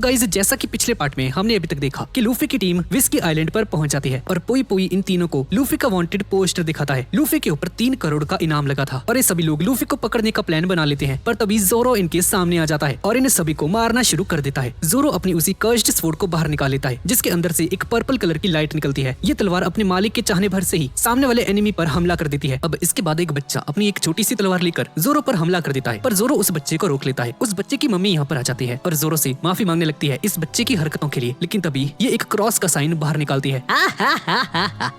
Guys, जैसा कि पिछले पार्ट में हमने अभी तक देखा कि लूफी की टीम विस्की आइलैंड पर पहुंच जाती है और पोई पोई इन तीनों को लूफी का वांटेड पोस्टर दिखाता है। लूफी के ऊपर 3 करोड़ का इनाम लगा था और ये सभी लोग लूफी को पकड़ने का प्लान बना लेते हैं, पर तभी जोरो इनके सामने आ जाता है और इन सभी को मारना शुरू कर देता है। जोरो अपनी उसी कर्स्ड स्वॉर्ड को बाहर निकाल लेता है, जिसके अंदर से एक पर्पल कलर की लाइट निकलती है। ये तलवार अपने मालिक के चाहने भर से ही सामने वाले एनिमी पर हमला कर देती है। अब इसके बाद एक बच्चा अपनी एक छोटी सी तलवार लेकर जोरो पर हमला कर देता है, पर जोरो उस बच्चे को रोक लेता है। उस बच्चे की मम्मी यहाँ पर आ जाती है और जोरो से माफी मांगने लगती है इस बच्चे की हरकतों के लिए, लेकिन तभी ये एक क्रॉस का साइन बाहर निकालती है।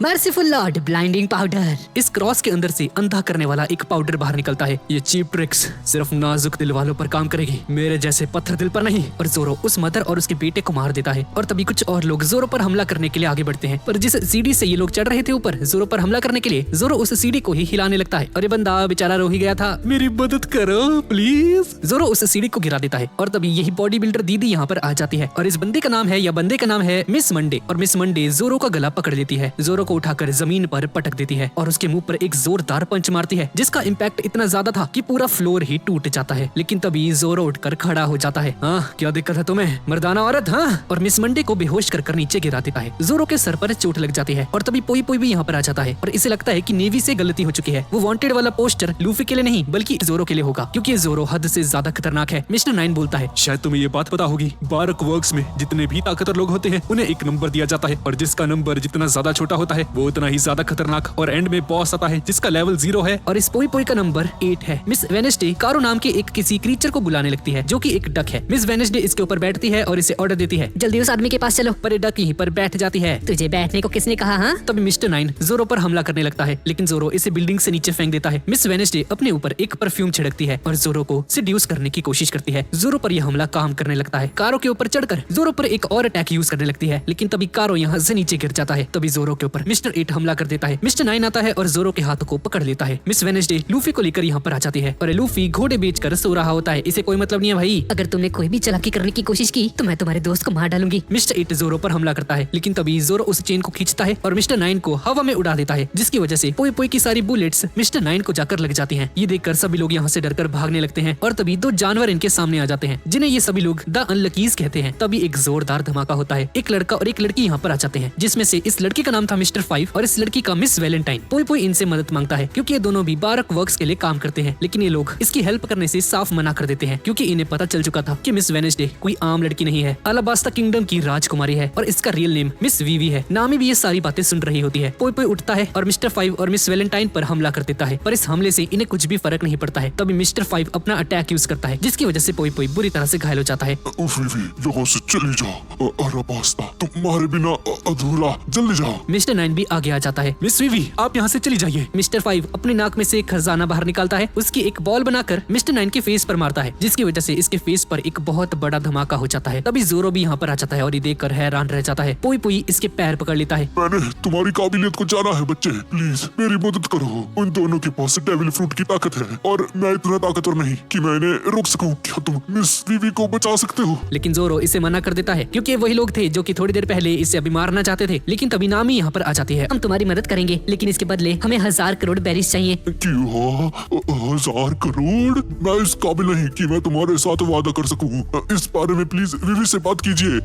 Merciful Lord, blinding powder. इस क्रॉस के अंदर से अंधा करने वाला एक पाउडर बाहर निकलता है। ये चीप ट्रिक्स सिर्फ नाजुक दिल वालों पर काम करेगी, मेरे जैसे पत्थर दिल पर नहीं। और जोरो उस मदर और उसके बेटे को मार देता है और तभी कुछ और लोग जोरो पर हमला करने के लिए आगे बढ़ते हैं, पर जिस सीढ़ी से ये लोग चढ़ रहे थे ऊपर जोरो पर हमला करने के लिए, जोरो उस सीढ़ी को ही हिलाने लगता है और ये बंदा बेचारा रो ही गया था। मेरी मदद करो प्लीज। जोरो उस सीढ़ी को गिरा देता है और तभी यही बॉडी बिल्डर दीदी यहाँ पर आ जाती है और इस बंदे का नाम है या बंदे का नाम है मिस मंडे। और मिस मंडे जोरो का गला पकड़ लेती है, जोरो को उठाकर जमीन पर पटक देती है और उसके मुंह पर एक जोरदार पंच मारती है, जिसका इम्पैक्ट इतना ज्यादा था कि पूरा फ्लोर ही टूट जाता है। लेकिन तभी जोरो उठकर खड़ा हो जाता है। हाँ, क्या दिक्कत है तुम्हें मर्दाना औरत? हाँ। और मिस मंडे को बेहोश कर नीचे गिरा देता है। जोरो के सर पर चोट लग जाती है और तभी पोई पोई भी यहाँ पर आ जाता है और इसे लगता है कि नेवी से गलती हो चुकी है। वो वांटेड वाला पोस्टर लूफी के लिए नहीं बल्कि जोरो के लिए होगा, क्योंकि जोरो हद से ज्यादा खतरनाक है। मिस्टर 9 बोलता है, शायद तुम्हें ये बात पता होगी, बारक वर्क्स में जितने भी ताकतवर लोग होते हैं उन्हें एक नंबर दिया जाता है और जिसका नंबर जितना ज्यादा छोटा होता है वो उतना ही ज्यादा खतरनाक। और एंड में बॉस आता है जिसका लेवल 0 है और इस पोई पोई का नंबर 8 है। मिस वेनेसडे कारो नाम के एक किसी क्रीचर को बुलाने लगती है जो कि एक डक है। मिस वेनेसडे इसके ऊपर बैठती है और इसे ऑर्डर देती है, जल्दी उस आदमी के पास चलो। पर डक यहीं पर बैठ जाती है। तुझे बैठने को किसने कहा? हाँ, तभी मिस्टर 9 जोरो पर हमला करने लगता है, लेकिन जोरो इसे बिल्डिंग से नीचे फेंक देता है। मिस वेनेसडे अपने ऊपर एक परफ्यूम छिड़कती है और जोरो को सिड्यूस करने की कोशिश करती है। जोरो पर यह हमला काम करने लगता है। कारो के ऊपर चढ़कर जोरो पर एक और अटैक यूज करने लगती है, लेकिन तभी कारो यहाँ से नीचे गिर जाता है। तभी जोरो के ऊपर मिस्टर 8 हमला कर देता है। मिस्टर 9 आता है और जोरो के हाथों को पकड़ लेता है। मिस वेनेसडे लूफी को लेकर यहाँ पर आ जाती है और लूफी घोड़े बेचकर सो रहा होता है। इसे कोई मतलब नहीं है भाई। अगर तुमने कोई भी चालाकी करने की कोशिश की तो मैं तुम्हारे दोस्त को मार डालूंगी। मिस्टर 8 जोरो पर हमला करता है, लेकिन तभी जोरो उस चेन को खींचता है और मिस्टर 9 को हवा में उड़ा देता है, जिसकी वजह से पोई पोई की सारी बुलेट्स मिस्टर 9 को जाकर लग जाती हैं। ये देखकर सभी लोग यहाँ से डरकर भागने लगते हैं और तभी 2 जानवर इनके सामने आ जाते हैं, जिन्हें ये सभी लोग द अनलकीज कहते हैं। तभी एक जोरदार धमाका होता है। एक लड़का और एक लड़की यहाँ पर आ जाते हैं, जिसमें से इस लड़के का नाम था मिस्टर 5 और इस लड़की का मिस वैलेंटाइन। पोई पोई इनसे मदद मांगता है क्योंकि ये दोनों भी बारक वर्क्स के लिए काम करते हैं, लेकिन ये लोग इसकी हेल्प करने से साफ मना कर देते हैं, क्योंकि इन्हें पता चल चुका था कि मिस वेनेसडे कोई आम लड़की नहीं है, अलाबास्ता किंगडम की राजकुमारी है और इसका रियल नेम मिस वीवी है। नामी भी ये सारी बातें सुन रही होती है। पोई पोई उठता है और मिस्टर 5 और मिस वैलेंटाइन पर हमला कर देता है, पर इस हमले से इन्हें कुछ भी फर्क नहीं पड़ता है। तभी मिस्टर 5 अपना अटैक यूज करता है, जिसकी वजह से पोई पोई बुरी तरह से घायल हो जाता है। वीवी, यहाँ से चली जाओ। अलाबास्ता तुम्हारे बिना अधूरा, जल्दी जाओ। मिस्टर 9 भी आगे आ जाता है। मिस वीवी, आप यहाँ से चली जाइए। मिस्टर 5 अपने नाक में से एक खजाना बाहर निकालता है, उसकी एक बॉल बनाकर मिस्टर 9 के फेस पर मारता है, जिसकी वजह से इसके फेस पर एक बहुत बड़ा धमाका हो जाता है। तभी जोरो भी यहाँ पर आ जाता है और ये देखकर हैरान रह जाता है। पोई पोई इसके पैर पकड़ लेता है। मैंने तुम्हारी काबिलियत को जाना है बच्चे, प्लीज मेरी मदद करो। उन दोनों के पास डेविल फ्रूट की ताकत है और मैं इतना ताकतवर नहीं कि मैं इन्हें रोक सकूं। क्या तुम मिस वीवी को बचा सकते हो? लेकिन जोरो इसे मना कर देता है, क्योंकि वही लोग थे जो कि थोड़ी देर पहले इसे अभी मारना चाहते थे। लेकिन तभी नामी यहाँ पर आ जाती है। हम तुम्हारी मदद करेंगे, लेकिन इसके बदले हमें 1000 करोड़ बेरीज चाहिए। क्यों? 1000 करोड़? मैं इस काबिल नहीं कि मैं तुम्हारे साथ वादा कर सकूं। इस बारे में प्लीज वीवी से बात कीजिए।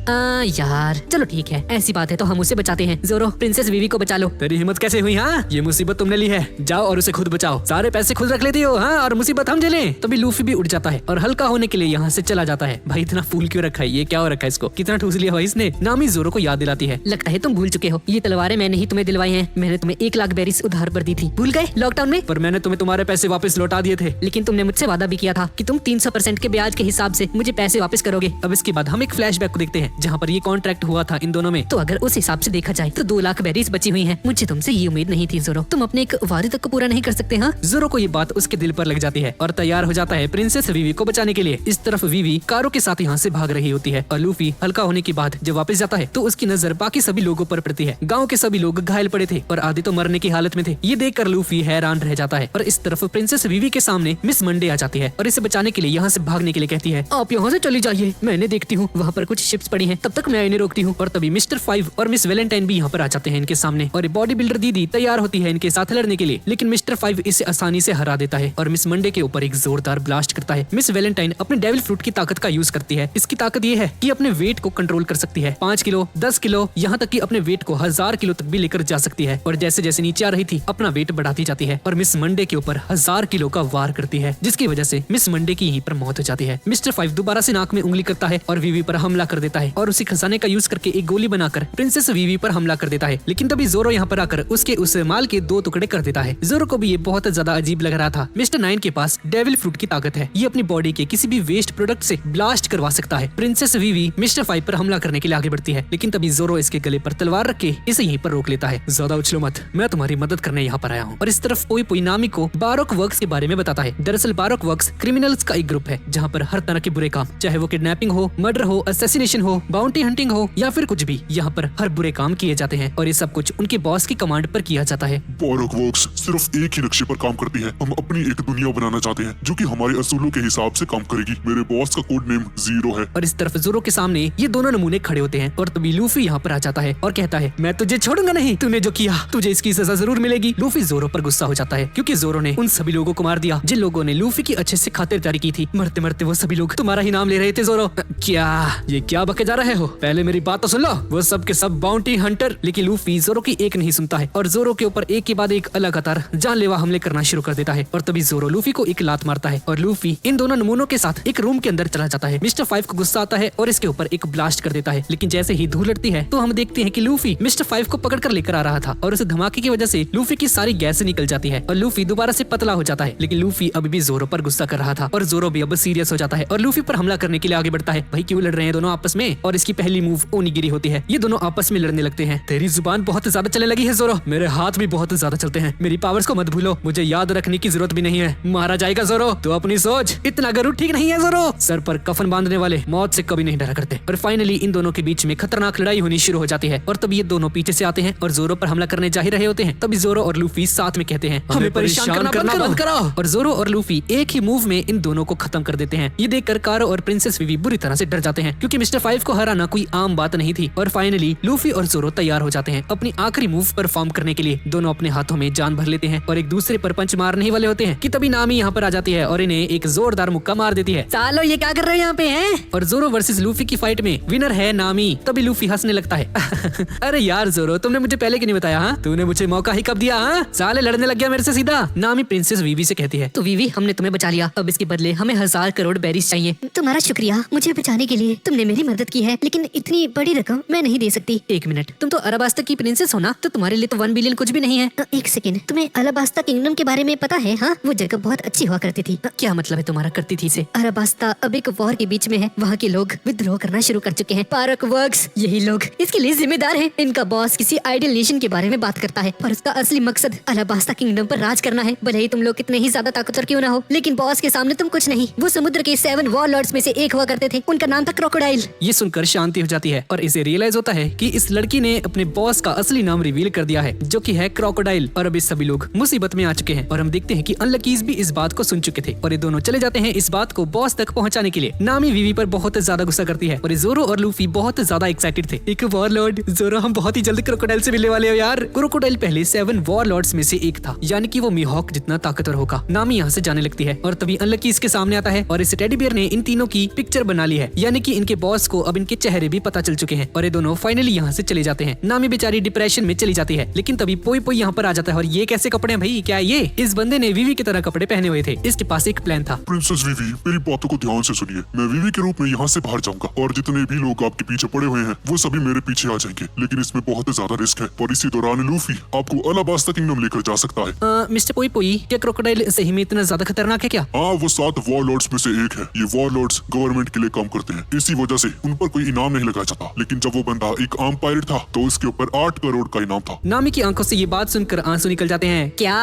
यार चलो ठीक है, ऐसी बात है तो हम उसे बचाते हैं। जोरो, प्रिंसेस वीवी को बचा लो। तेरी हिम्मत कैसे हुई? हाँ, ये मुसीबत तुमने ली है, जाओ और उसे खुद बचाओ। सारे पैसे खुद रख लेती हो, हाँ, और मुसीबत हम झेलें। तभी लूफी भी उठ जाता है और हल्का होने के लिए यहाँ से चला जाता है। भाई इतना फूल क्यों रखा है? ये क्या हो रखा है इसको? कितना ठूस लिया भाई इसने। नामी जोरो को याद दिलाती है, लगता है तुम भूल चुके हो, ये तलवारें मैंने ही तुम्हें दिलवाई हैं। मैंने तुम्हें 1 लाख बेरीज उधार पर दी थी, भूल गए लॉकडाउन में? पर मैंने तुम्हें तुम्हारे पैसे वापस लौटा दिए थे। लेकिन तुमने मुझसे वादा भी किया था कि तुम 300% के ब्याज के हिसाब से मुझे पैसे वापस करोगे। अब इसके बाद हम एक फ्लैशबैक को देखते हैं जहाँ पर ये कॉन्ट्रैक्ट हुआ था इन दोनों में। तो अगर उस हिसाब से देखा जाए तो 2 लाख बेरीज बची हुई हैं। मुझे तुमसे ये उम्मीद नहीं थी जोरो, तुम अपने एक वादे तक को पूरा नहीं कर सकते। हाँ, जोरो को ये बात उसके दिल पर लग जाती है और तैयार हो जाता है प्रिंसेस वीवी को बचाने के लिए। इस तरफ वीवी कारो के साथ यहाँ से भाग रही होती है और लूफी हल्का होने के बाद जब वापस जाता है तो उसकी नजर बाकी सभी लोगों पर पड़ती है। गाँव के सभी लोग घायल पड़े थे और आधे तो मरने की हालत में थे। ये देखकर लूफी हैरान रह जाता है और इस तरफ प्रिंसेस वीवी के सामने मिस मंडे आ जाती है और इसे बचाने के लिए यहाँ से भागने के लिए कहती है, आप यहाँ से चली जाइए, मैंने देखती हूँ वहाँ पर कुछ शिप्स पड़ी हैं, तब तक मैं इन्हें रोकती हूँ। और तभी मिस्टर 5 और मिस वैलेंटाइन भी यहाँ पर आ जाते हैं इनके सामने और बॉडी बिल्डर दीदी तैयार होती है इनके साथ लड़ने के लिए, लेकिन मिस्टर 5 इसे आसानी से हरा देता है और मिस मंडे के ऊपर एक जोरदार ब्लास्ट करता है। मिस वैलेंटाइन अपने डेविल फ्रूट की ताकत का यूज करती है। इसकी ताकत ताकत ये है कि अपने वेट को कंट्रोल कर सकती है। 5 किलो, 10 किलो, यहाँ तक कि अपने वेट को 1000 किलो तक भी लेकर जा सकती है। और जैसे जैसे नीचे आ रही थी अपना वेट बढ़ाती जाती है और मिस मंडे के ऊपर 1000 किलो का वार करती है, जिसकी वजह से मिस मंडे की यहीं पर मौत हो जाती है। मिस्टर 5 दोबारा से नाक में उंगली करता है और वीवी पर हमला कर देता है और उसी खजाने का यूज करके एक गोली बनाकर प्रिंसेस वीवी पर हमला कर देता है। लेकिन तभी जोरो यहाँ पर आकर उसके उस माल के 2 टुकड़े कर देता है। जोरो को भी ये बहुत ज्यादा अजीब लग रहा था। मिस्टर 9 के पास डेविल फ्रूट की ताकत है, ये अपनी बॉडी के किसी भी वेस्ट प्रोडक्ट से ब्लास्ट करवा सकता है। प्रिंसेस वीवी मिस्टर 5 पर हमला करने के लिए आगे बढ़ती है, लेकिन तभी जोरो इसके गले पर तलवार रख के इसे यहीं पर रोक लेता है। ज्यादा उछलो मत, मैं तुम्हारी मदद करने यहाँ पर आया हूँ। और इस तरफ पोई पोई नामी को बारोक वर्क्स के बारे में बताता है। दरअसल बारोक वर्क्स क्रिमिनल्स का एक ग्रुप है जहाँ पर हर तरह के बुरे काम, चाहे वो किडनैपिंग हो, मर्डर हो, असैसिनेशन हो, बाउंटी हंटिंग हो या फिर कुछ भी, यहाँ पर हर बुरे काम किए जाते हैं और ये सब कुछ उनके बॉस की कमांड पर किया जाता है। बारोक वर्क्स सिर्फ एक ही नक्शे पर काम करती है। हम अपनी एक दुनिया बनाना चाहते हैं जो कि हमारे असूलों के हिसाब से काम करेगी। मेरे बॉस का कोड नेम जीरो है। और इस तरफ जोरो के सामने ये दोनों नमूने खड़े होते हैं और तभी लूफी यहाँ पर आ जाता है और कहता है, मैं तुझे छोड़ूंगा नहीं, तूने जो किया तुझे इसकी सजा जरूर मिलेगी। लूफी जोरो पर गुस्सा हो जाता है क्योंकि जोरो ने उन सभी लोगों को मार दिया जिन लोगों ने लूफी की अच्छे से खातिरदारी की थी। मरते मरते वो सभी लोग तुम्हारा ही नाम ले रहे थे जोरो। क्या बके जा रहे हो? पहले मेरी बात तो सुन लो। वो सब के सब बाउंटी हंटर, लेकिन लूफी जोरो की एक नहीं सुनता है और जोरो के ऊपर एक के बाद एक लगातार जानलेवा हमले करना शुरू कर देता है। और तभी जोरो लूफी को एक लात मारता है और लूफी इन दोनों नमूनों के साथ एक रूम के अंदर चला जाता है। मिस्टर 5 को गुस्सा आता है और इसके ऊपर एक ब्लास्ट कर देता है, लेकिन जैसे ही धूल लड़ती है तो हम देखते हैं कि लूफी मिस्टर 5 को पकड़ कर लेकर आ रहा था और उस धमाके की वजह से लूफी की सारी गैस निकल जाती है और लूफी दोबारा से पतला हो जाता है। लेकिन लूफी अभी भी जोरो पर गुस्सा कर रहा था और जोरो भी अब सीरियस हो जाता है और लूफी पर हमला करने के लिए आगे बढ़ता है। भाई क्यों लड़ रहे हैं दोनों आपस में? और इसकी पहली मूव ओनिगिरी होती है। ये दोनों आपस में लड़ने लगते हैं। तेरी जुबान बहुत ज्यादा चलने लगी है जोरो, मेरे हाथ भी बहुत ज्यादा चलते हैं। मेरी पावर्स को मत भूलो, मुझे याद रखने की जरूरत भी नहीं है। मारा जाएगा जोरो, तो अपनी सोच, इतना गरुड़ ठीक नहीं है जोरो। सर पर कफन बांधने वाले मौत से कभी नहीं डरा करते। और फाइनली इन दोनों के बीच में खतरनाक लड़ाई होनी शुरू हो जाती है और तब ये दोनों पीछे से आते हैं और जोरो पर हमला करने जा ही रहे होते हैं। तभी जोरो और लूफी साथ में कहते हैं, हमें परेशान करना बंद करो। और जोरो और लूफी एक ही मूव में इन दोनों को खत्म कर देते हैं। ये देखकर कारो और प्रिंसेस वीवी बुरी तरह से डर जाते हैं क्योंकि मिस्टर 5 को हराना कोई आम बात नहीं थी। और फाइनली लूफी और जोरो तैयार हो जाते हैं अपनी आखिरी मूव परफॉर्म करने के लिए। दोनों अपने हाथों में जान भर लेते हैं और एक दूसरे पर पंच मारने ही वाले होते हैं कि तभी नामी यहाँ पर आ जाती है और इन्हें एक जोरदार मुक्का मार देती है। सालो ये क्या कर रहे हो यहाँ पे हैं? और जोरो वर्सेस लूफी की फाइट में विनर है नामी। तभी लूफी हंसने लगता है अरे यार जोरो, तुमने मुझे पहले क्यों नहीं बताया? हाँ, तूने मुझे मौका ही कब दिया? हाँ, साले लड़ने लग गया मेरे से सीधा। नामी प्रिंसेस वीवी से कहती है, तो वीवी हमने तुम्हें बचा लिया, अब इसके बदले हमें 1000 करोड़ बेरीज चाहिए। तुम्हारा शुक्रिया, मुझे बचाने के लिए तुमने मेरी मदद की है, लेकिन इतनी बड़ी रकम मैं नहीं दे सकती। एक मिनट, तुम तो अरबास्ता की प्रिंसेस हो ना, तो तुम्हारे लिए तो 1 बिलियन कुछ भी नहीं है। एक सेकंड, तुम्हें अलाबास्ता किंगडम के बारे में पता है? हाँ, वो जगह बहुत अच्छी हुआ करती थी। क्या मतलब है तुम्हारा करती थी से? अलाबास्ता अब एक वॉर के बीच में है, वहाँ के लोग विद्रोह करना शुरू कर चुके हैं। बारोक वर्क्स यही लोग इसके लिए जिम्मेदार हैं। इनका बॉस किसी आइडियल नेशन के बारे में बात करता है पर उसका असली मकसद अलाबास्ता किंगडम पर राज करना है। भले ही तुम लोग कितने ही ज्यादा ताकतवर क्यों ना हो, लेकिन बॉस के सामने तुम कुछ नहीं। वो समुद्र के 7 वॉर लॉर्ड्स में से एक हुआ करते थे, उनका नाम था क्रोकोडाइल। ये सुनकर शांति हो जाती है और इसे रियलाइज होता है कि इस लड़की ने अपने बॉस का असली नाम रिवील कर दिया है जो कि है क्रोकोडाइल। और अभी सभी लोग मुसीबत में आ चुके हैं और हम देखते हैं कि अनलकीज भी इस बात को सुन चुके थे और ये दोनों चले जाते हैं इस बात को बॉस तक पहुंचाने के लिए। नामी वीवी पर बहुत ज्यादा गुस्सा करती है और जोरो और लूफी बहुत ज्यादा एक्साइटेड थे। एक वॉर लॉर्ड जोरो, हम बहुत ही जल्द क्रोकोडाइल से मिलने वाले हो यार। क्रोकोडाइल पहले 7 वॉर लॉर्ड्स में से एक था, यानी कि वो मीहॉक जितना ताकतवर होगा। नामी यहाँ से जाने लगती है और तभी अनलकीज के सामने आता है और इस टेडी बियर ने इन तीनों की पिक्चर बना ली है, यानी कि इनके बॉस को अब इनके चेहरे भी पता चल चुके हैं और ये दोनों फाइनली यहाँ से चले जाते हैं। नामी बेचारी डिप्रेशन में चली जाती है, लेकिन तभी पोई पोई यहाँ पर आ जाता है और ये कैसे कपड़े हैं भाई? क्या ये? इस बंदे ने वीवी की तरह कपड़े पहने हुए थे। इसके पास एक प्लान था। प्रिंसेस वीवी, मेरी बातों को ध्यान से सुनिए। मैं वीवी के रूप में यहाँ से बाहर जाऊंगा और जितने भी लोग आपके पीछे पड़े हुए हैं वो सभी मेरे पीछे आ जाएंगे, लेकिन इसमें बहुत ज्यादा रिस्क है और इसी दौरान लूफी आपको अलाबास्ता किंगडम लेकर जा सकता है। मिस्टर पोई पोई, क्या क्रोकोडाइल सही में इतना ज्यादा खतरनाक है क्या? हाँ, वो 7 वॉर लॉर्ड्स में से एक है। ये वॉर लॉर्ड्स गवर्नमेंट के लिए काम करते हैं, इसी वजह से उन पर कोई इनाम नहीं लगाया जाता। लेकिन जब वो बंदा एक आम पायलट था तो उसके ऊपर 8 करोड़ का इनाम था। नामी की आंखों से ये बात सुनकर आंसू निकल जाते हैं। क्या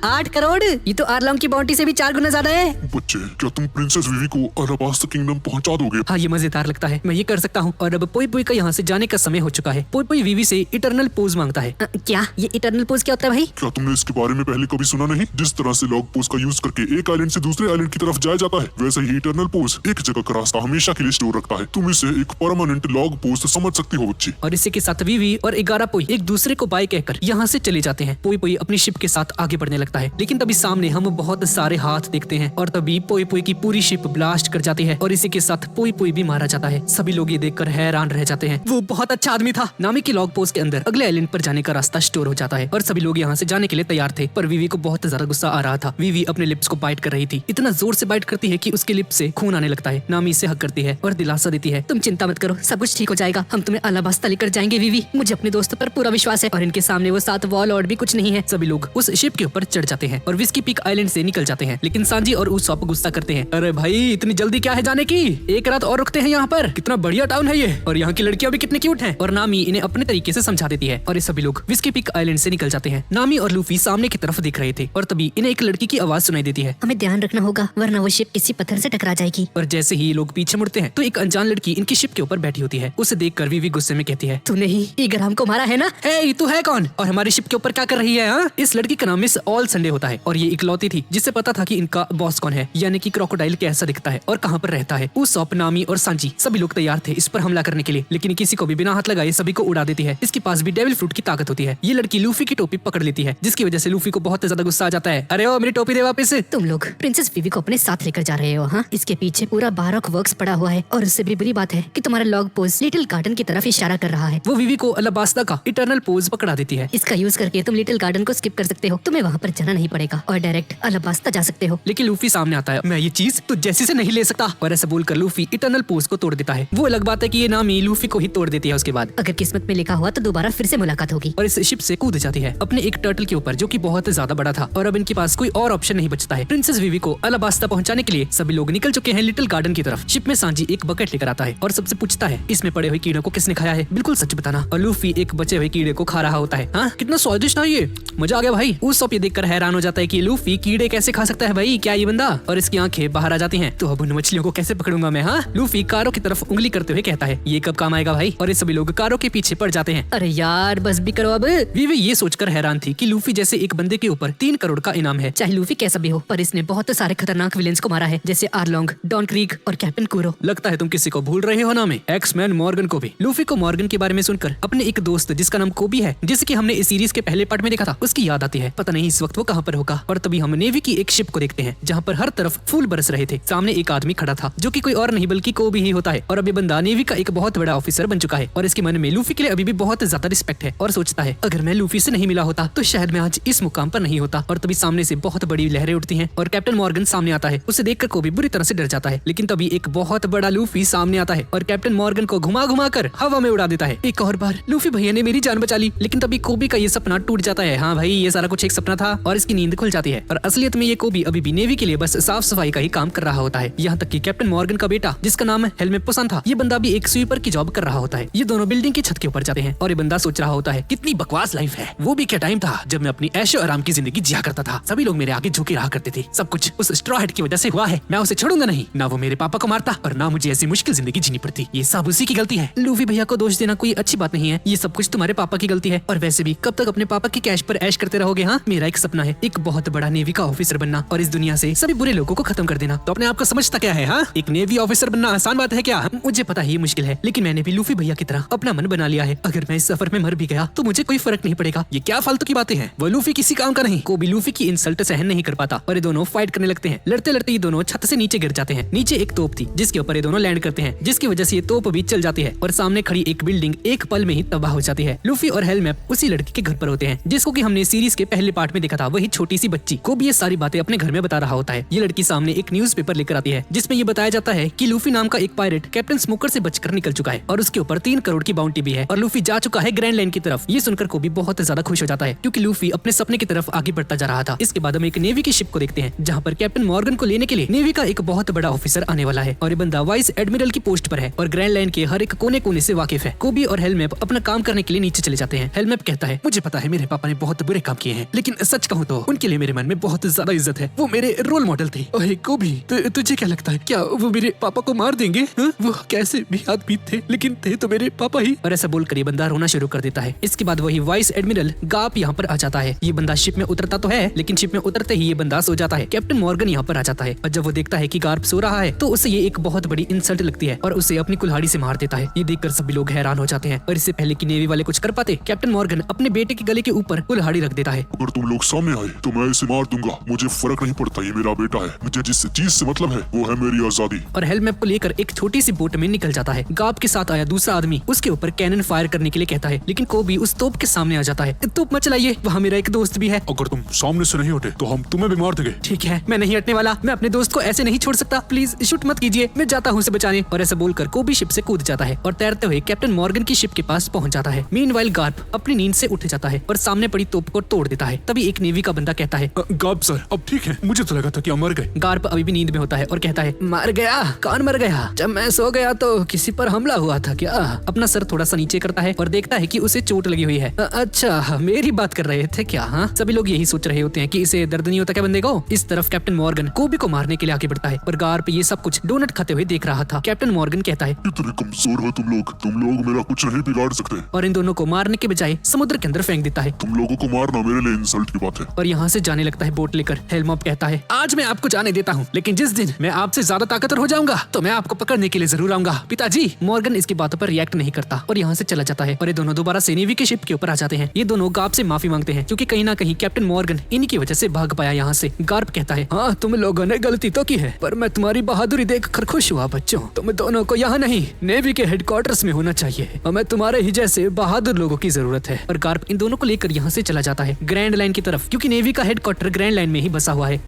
8 करोड़? ये तो आरलॉन्ग की बाउंटी से भी 4 गुना ज्यादा है। बच्चे, क्या तुम प्रिंसेस वीवी को अलाबास्ता किंगडम पहुंचा दोगे? हाँ, ये मजेदार लगता है, मैं ये कर सकता हूँ। और अब पोई पोई का यहाँ से जाने का समय हो चुका है। पोई पोई वीवी से इटर्नल पोज मांगता है। क्या ये इटर्नल पोज क्या होता है भाई? क्या तुमने इसके बारे में पहले कभी सुना नहीं? जिस तरह से लॉग पोज का यूज करके एक आइलैंड से दूसरे आइलैंड की तरफ जाया जाता है, वैसे ही इटर्नल पोज एक जगह का रास्ता हमेशा के लिए स्टोर रखता है। तुम इसे एक परमानेंट लॉग पोज समझ सकती हो बच्ची। और इसी के साथ वीवी और 11 पोई एक दूसरे को बाय कहकर यहाँ से चले जाते हैं। पोई पोई अपनी शिप के साथ आगे बढ़ने लगता है, लेकिन तभी सामने हम बहुत सारे हाथ देखते हैं और तभी पोई पोई की पूरी शिप ब्लास्ट कर जाती है और इसी के साथ पोई पोई भी मारा जाता है। सभी लोग ये देखकर हैरान रह जाते हैं। वो बहुत अच्छा आदमी था। नामी की लॉग पोस्ट के अंदर अगले आइलैंड पर जाने का रास्ता स्टोर हो जाता है और सभी लोग यहाँ से जाने के लिए तैयार थे, पर वीवी को बहुत ज्यादा गुस्सा आ रहा था। वीवी अपने लिप्स को बाइट कर रही थी, इतना जोर से बाइट करती है कि उसके लिप्स से खून आने लगता है। नामी इसे हक करती है और दिलासा देती है, तुम चिंता मत करो, सब कुछ ठीक हो जाएगा। हम तुम्हें अलाबास्ता लेकर जाएंगे वीवी। मुझे अपने दोस्तों पर पूरा विश्वास है और इनके सामने वो 7 वॉल और भी कुछ नहीं है। सभी लोग उस शिप के ऊपर चढ़ जाते हैं और विस्की पीक आइलैंड से निकल जाते हैं। लेकिन सांजी और उसॉप गुस्सा करते हैं, अरे भाई इतनी जल्दी क्या है जाने की, एक रात और रुकते हैं यहाँ पर, कितना बढ़िया टाउन है ये, और यहाँ की लड़कियां भी कितनी क्यूट हैं। और नामी इन्हें अपने तरीके से समझा देती है और ये सभी लोग विस्की पीक आइलैंड से निकल जाते हैं। नामी और लूफी सामने की तरफ देख रहे थे और तभी इन्हें एक लड़की की आवाज सुनाई देती है। हमें ध्यान रखना होगा वरना वो शिप किसी पत्थर से टकरा जाएगी। और जैसे ही ये लोग पीछे मुड़ते हैं तो एक अनजान लड़की इनकी शिप के ऊपर बैठी होती है। उसे देखकर वीवी गुस्से में कहती है, तूने ही ईगराम को मारा है ना? हे तू है कौन और हमारी शिप के ऊपर क्या कर रही है? हाँ? इस लड़की का नाम मिस ऑल संडे होता है और ये इकलौती थी जिससे पता था कि इनका बॉस कौन है, यानी कि क्रोकोडाइल कैसा दिखता है और कहाँ पर रहता है। उसॉप, नामी और सांजी सभी लोग तैयार थे इस पर हमला करने के लिए, लेकिन किसी को भी बिना हाथ लगाए सभी को उड़ा देती है। इसके पास भी डेविल फ्रूट की ताकत होती है। ये लड़की लूफी की टोपी पकड़ लेती है जिसकी वजह से लूफी को बहुत ज्यादा गुस्सा आ जाता है। अरे ओ मेरी टोपी दे वापस। तुम लोग प्रिंसेस वीवी को अपने साथ लेकर जा रहे हो? हाँ, इसके पीछे पूरा बारक वर्क्स पड़ा हुआ है और उससे भी बुरी बात है कि तुम्हारा लॉग पोस्ट लिटिल गार्डन की तरफ इशारा कर रहा है। वो वीवी को अलाबास्ता का इटर्नल पोज पकड़ा देती है। इसका यूज करके तुम लिटिल गार्डन को स्किप कर सकते हो, तुम्हें वहाँ पर जाना नहीं पड़ेगा और डायरेक्ट अलाबास्ता जा सकते हो। लेकिन लूफी सामने आता है, मैं ये चीज तो जैसी से नहीं ले सकता, और ऐसा बोलकर लूफी इटर्नल पोज को तोड़ देता है। वो अलग बात है कि ये नामी लूफी को ही तोड़ देती है उसके बाद। अगर किस्मत में लिखा हुआ तो दोबारा फिर से मुलाकात होगी। और इस शिप से कूद जाती है अपने एक टर्टल के ऊपर जो कि बहुत ज्यादा बड़ा था और अब इनके पास कोई और ऑप्शन नहीं बचता है। प्रिंसेस वीवी को अलाबास्ता पहुंचाने के लिए सभी लोग निकल चुके हैं लिटिल गार्डन की तरफ। शिप में सांजी एक बकेट लेकर आता है और सबसे पूछता है, इसमें पड़े हुए कीड़े को किसने खाया है, बिल्कुल सच बताना। और लूफी एक बचे हुए कीड़े को खा रहा होता है। हाँ, कितना स्वादिष्ट था ये, मजा आ गया भाई। उसॉप ये देखकर हैरान हो जाता है कि लूफी कीड़े कैसे खा सकता है भाई, क्या ये बंदा। और इसकी आंखें बाहर आ जाती हैं, तो अब उन मछलियों को कैसे पकड़ूंगा मैं। हाँ, लूफी कारों की तरफ उंगली करते हुए कहता है, ये कब काम आएगा भाई। और ये सभी लोग कारों के पीछे पड़ जाते हैं। अरे यार बस भी करो अब। वीवी ये सोचकर हैरान थी कि लूफी जैसे एक बंदे के ऊपर 3 करोड़ का इनाम है। चाहे लूफी कैसा भी हो, पर इसने बहुत सारे खतरनाक विलेंस को मारा है, जैसे आर्लोंग, डॉन क्रीक और कैप्टन कूरो। लगता है तुम किसी को भूल रहे हो नाम, एक्समैन मॉर्गन को भी। लूफी को मॉर्गन के बारे में सुनकर अपने एक दोस्त जिसका नाम कोबी है, जिसे कि हमने इस सीरीज के पहले पार्ट में देखा था, उसकी याद आती है। पता नहीं इस वक्त वो कहाँ पर होगा। और तभी हम नेवी की एक शिप को देखते हैं जहाँ पर हर तरफ फूल बरस रहे थे। सामने एक आदमी खड़ा था जो कि कोई और नहीं बल्कि कोबी ही होता है। और अब ये बंदा नेवी का एक बहुत बड़ा ऑफिसर बन चुका है और इसके मन में लूफी के लिए अभी भी बहुत ज्यादा रिस्पेक्ट है और सोचता है, अगर मैं लूफी से नहीं मिला होता तो शायद मैं आज इस मुकाम पर नहीं होता। और तभी सामने से बहुत बड़ी लहरें उठती हैं और कैप्टन मॉर्गन सामने आता है। उसे देखकर कोबी बुरी तरह से डर जाता है, लेकिन तभी एक बहुत बड़ा लूफी सामने आता है और कैप्टन मॉर्गन को घुमा घुमा कर हवा में उड़ा देता है। एक और बार लूफी भैया ने मेरी जान बचा ली, लेकिन तभी कोबी का ये सपना टूट जाता है। हाँ भाई, ये सारा कुछ एक सपना था और इसकी नींद खुल जाती है। और असलियत में ये कोबी अभी भी नेवी के लिए बस साफ सफाई का ही काम कर रहा होता है। यहाँ तक कि कैप्टन मॉर्गन का बेटा जिसका नाम हेलमेट पुसन था, ये बंदा भी एक स्वीपर की जॉब कर रहा होता है। ये दोनों बिल्डिंग की छत के ऊपर जाते हैं और ये बंदा सोच रहा होता है, कितनी बकवास लाइफ है। वो भी क्या टाइम था जब मैं अपनी ऐशो आराम की जिंदगी जिया करता था। सभी लोग मेरे आगे झुके रहा करते थे। सब कुछ उस स्ट्रॉ हेड की वजह से हुआ है। मैं उसे छोड़ूंगा नहीं, ना वो मेरे पापा को मारता और ना मुझे ऐसी मुश्किल जिंदगी जीनी पड़ती। ये सब उसी की गलती है। लूफी भैया को दोष देना कोई अच्छी बात नहीं है, ये सब कुछ तुम्हारे पापा की गलती है। और वैसे भी कब तक अपने पापा की कैश पर ऐश करते रहोगे। हाँ, मेरा एक सपना है एक बहुत बड़ा नेवी का ऑफिसर बनना और इस दुनिया से सभी बुरे लोगों को खत्म कर देना। तो अपने आप को समझता क्या है? हाँ, एक नेवी ऑफिसर बनना आसान बात है क्या? मुझे पता है ये मुश्किल है, लेकिन मैंने भी लूफी भैया की तरह अपना मन बना लिया है। अगर मैं इस सफर में मर भी गया तो मुझे कोई फर्क नहीं पड़ेगा। ये क्या फालतू की बातें हैं। वो लूफी किसी काम का नहीं। कोबी लूफी की इंसल्ट सहन नहीं कर पाता और ये दोनों फाइट करने लगते हैं। लड़ते लड़ते ये दोनों छत से नीचे गिर जाते हैं। नीचे एक तोप थी जिसके ऊपर ये दोनों लैंड करते हैं, जिसकी वजह से ये तोप भी चल जाती है और सामने खड़ी एक बिल्डिंग एक पल में ही तबाह हो जाती है। लूफी और हेलमैप उसी लड़की के घर पर होते हैं जिसको कि हमने सीरीज के पहले पार्ट में देखा था। वही छोटी सी बच्ची को भी ये सारी बातें अपने घर में बता रहा होता है। ये लड़की सामने एक न्यूज़पेपर लेकर आती है जिसमें ये बताया जाता है कि लूफी नाम का एक पायरेट कैप्टन स्मोकर से बचकर निकल चुका है और उसके ऊपर 3 करोड़ की बाउंटी भी है और लूफी जा चुका है ग्रैंड लाइन की तरफ। ये सुनकर को भी बहुत ज्यादा खुश हो जाता है क्योंकि लूफी अपने सपने की तरफ आगे बढ़ता जा रहा था। इसके बाद हम एक नेवी की शिप को देखते हैं जहाँ पर कैप्टन मॉर्गन को लेने के लिए नेवी का एक बहुत बड़ा ऑफिसर आने वाला है और ये बंदा वाइस एडमिरल की पोस्ट पर है और ग्रैंड लाइन के हर एक कोने कोने से वाकिफ है। कोबी और हेलमैप अपना काम करने के लिए नीचे चले जाते हैं। हेलमैप कहता है, मुझे पता है मेरे पापा ने बहुत बुरे काम किए हैं, लेकिन सच कहूँ तो उनके लिए मेरे मन में बहुत ज्यादा इज्जत है। वो मेरे रोल मॉडल थे। ओए कोबी, तुझे क्या लगता है क्या वो मेरे पापा को मार देंगे? वो कैसे भी आदमी थे, लेकिन थे तो मेरे पापा ही। और ऐसा बोलकर ये बंदा रोना शुरू कर देता है। इसके बाद वही वाइस एडमिरल गाप यहाँ पर आ जाता है। ये बंदा शिप में उतरता तो है, लेकिन शिप में उतरते ही ये बंदा सो जाता है। कैप्टन मॉर्गन यहाँ पर आ जाता है और जब वो देखता है कि गार्प सो रहा है तो उसे ये एक बहुत बड़ी इंसल्ट लगती है और उसे अपनी कुल्हाड़ी से मार देता है। ये देखकर सभी लोग हैरान हो जाते हैं और इससे पहले कि नेवी वाले कुछ कर पाते, कैप्टन मॉर्गन अपने बेटे के गले के ऊपर कुल्हाड़ी रख देता है। अगर तुम लोग सामने आए तो मैं इसे मार दूंगा, मुझे फर्क नहीं पड़ता, ये मेरा बेटा है। मुझे जिस चीज से मतलब है वो है मेरी आजादी। और हेलमैप मैप को लेकर एक छोटी सी बोट में निकल जाता है। गार्प के साथ आया दूसरा आदमी उसके ऊपर कैनन फायर करने के लिए कहता है, लेकिन कोबी उस तोप के सामने आ जाता है। तोप मत चलाइए, वहाँ मेरा एक दोस्त भी है। अगर तुम सामने से नहीं हटे तो हम तुम्हें भी मार देंगे। ठीक है, मैं नहीं हटने वाला। मैं अपने दोस्त को ऐसे नहीं छोड़ सकता। प्लीज शूट मत कीजिए, मैं जाता हूँ उसे बचाने। और ऐसा बोलकर कोबी शिप से कूद जाता है और तैरते हुए कैप्टन मॉर्गन की शिप के पास पहुंच जाता है। मीनवाइल गार्प अपनी नींद से उठ जाता है और सामने पड़ी तोप को तोड़ देता है। तभी एक नेवी का बंदा कहता है, गार्प सर, अब ठीक है, मुझे तो लगा था कि आप मर गए। गार्प अभी भी नींद में होता है और कहता है, मर गया? कौन मर गया? जब मैं सो गया तो किसी पर हमला हुआ था क्या? अपना सर थोड़ा सा नीचे करता है और देखता है कि उसे चोट लगी हुई है। अच्छा, मेरी बात कर रहे थे क्या? हाँ, सभी लोग यही सोच रहे होते हैं कि इसे दर्द नहीं होता क्या बंदे को। इस तरफ कैप्टन मॉर्गन कोबी को मारने के लिए आगे बढ़ता है और गार्प ये सब कुछ डोनट खाते हुए देख रहा था। कैप्टन मॉर्गन कहता है, इतने कमजोर हो तुम लोग मेरा कुछ नहीं बिगाड़ सकते। और इन दोनों को मारने के बजाय समुद्र के अंदर फेंक देता है। तुम लोगों को मारना मेरे लिए इंसल्ट की बात है। और यहाँ से जाने लगता है बोट लेकर। हेलमॉप कहता है, आज मैं आपको जाने देता हूँ, लेकिन जिस दिन मैं आपसे ज्यादा ताकतवर हो जाऊंगा तो मैं आपको पकड़ने के लिए जरूर आऊंगा। पिताजी। मॉर्गन इसकी बातों पर रिएक्ट नहीं करता और यहाँ से चला जाता है और ये दोनों दोबारा से नेवी की शिप के ऊपर आ जाते हैं। ये दोनों गार्प से माफी मांगते हैं क्योंकि कहीं ना कहीं कैप्टन मॉर्गन इन्हीं की वजह से भाग पाया यहाँ से। गार्प कहता है, हाँ, तुम लोगों ने गलती तो की है, पर मैं तुम्हारी बहादुरी देख कर खुश हुआ बच्चों। तुम दोनों को यहाँ नहीं, नेवी के हेडक्वार्टर्स में होना चाहिए। हमें तुम्हारे ही जैसे बहादुर लोगों की जरूरत है। और गार्प इन दोनों को लेकर यहाँ से चला जाता है ग्रैंड लाइन की तरफ, क्योंकि नेवी का हेडक्वार्टर ग्रैंड लाइन में ही बसा हुआ है।